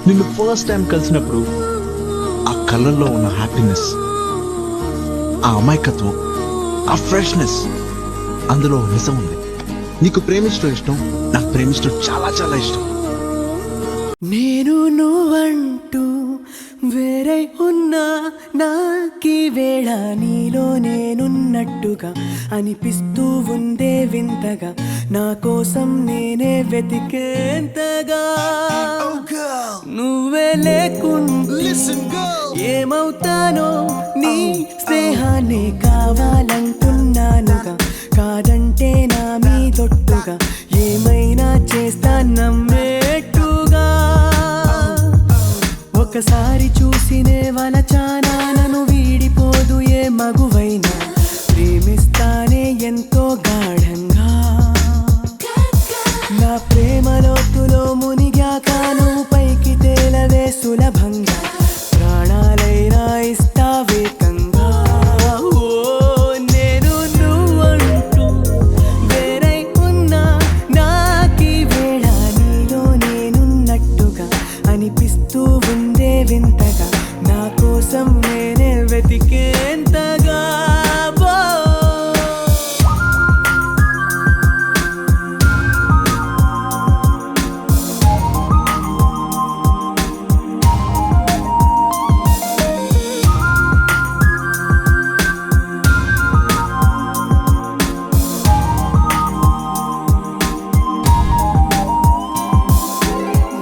నిన్ను first time కలిసినప్పుడు ఆ కళ్ళల్లో ఉన్న హ్యాపీనెస్, ఆ అమాయకత్వం, ఆ ఫ్రెష్నెస్, అందులో నిజం ఉంది. నీకు ప్రేమించడం ఇష్టం, నాకు ప్రేమించడం చాలా చాలా ఇష్టం. నేను నువ్వంటూ వేరే ఉన్నా నాకీ వేళ నీలో నేనున్నట్టుగా అనిపిస్తూ ఉందే వింతగా, నా కోసం నేనే వెతికేంతగా. నువ్వే లేకుండా ఏమవుతానో, నీ స్నేహాన్ని కావాలంటున్నానుగా. కాదంటే నా మీదొట్టుగా ఏమైనా చేస్తా నమ్మేట్టుగా. ఒకసారి చూసినే వలచానా, నన్ను వీడిపోదు ఏ మగువైనా. ప్రేమిస్తానే ఎంతో గాఢంగా, నా ప్రేమ లోతులో మునిగాక నువ్వు పైకి తేలవే సులభంగా. ప్రాణాలైనా ఇస్తా వేకంగా. ఓ నేను నువ్వంటూ వేరై ఉన్నా నాకీ వేళ నీలో నేనున్నట్టుగా అనిపిస్తూ ఉందే వింతగా, నా కోసం నేనే వెతికేంతగా.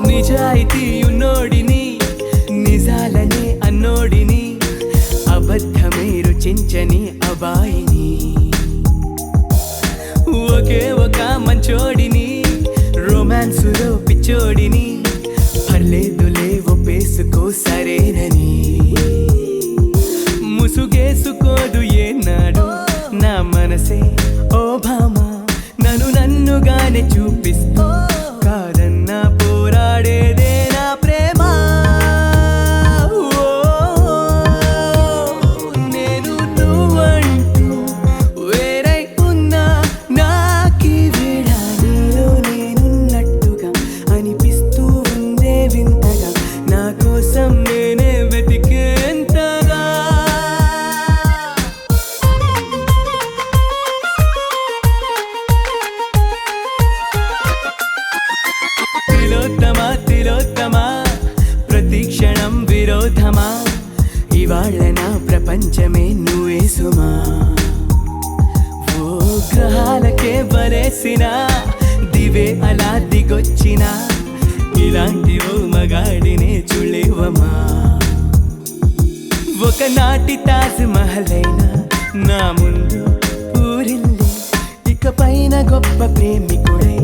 నిజాయితీ ఉన్నోడిని, నిజాలనే అన్నోడిని, అబద్ధమే రుచించని అబాయిని, ఒకే ఒక మంచోడిని, రొమాన్సులో పిచ్చోడిని. పర్లేదులే ఒప్పేసుకో సరేనని, ముసుగేసుకోదు ఏనాడు నా మనసే. ఓ భామా నన్ను నన్నుగానే చూపిస్తూ కాదన్నా పోరాడేదే నా ప్రేమ. నేను నువ్వంటూ వేరై ఉన్నా నాకీ వేళ నీలో నేనున్నట్టుగా అనిపిస్తూ ఉందే వింతగా, నా కోసం నేనే వెతికేంతగా. తిలోత్తమా తిలోత్తమా ప్రతి క్షణం విరోధమా, ఇవాళ్ళ నా ప్రపంచమే నువ్వే సుమా. ఓ గ్రహాలకే వరేసిన దివే అలా దిగొచ్చిన, ఇలాంటి ఓ మగాడినే చూడలేవమా. ఒకనాటి తాజ్ మహల్ అయినా నా ముందు ఊరిల్లి, ఇక పైన గొప్ప ప్రేమికుడై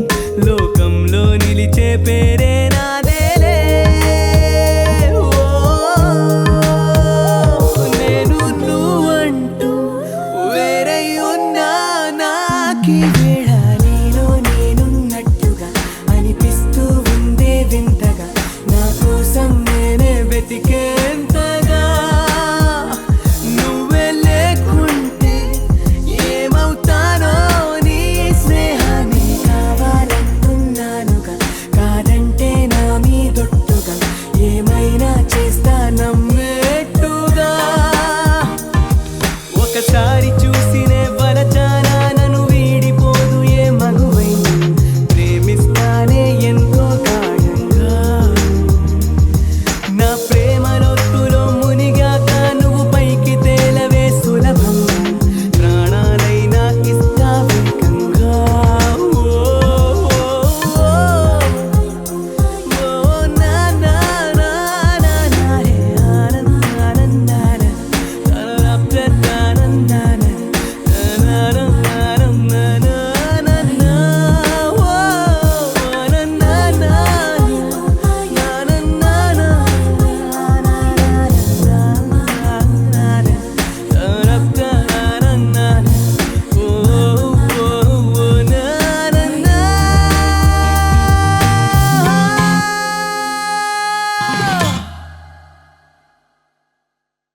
లోకంలో నిలిచే పేరే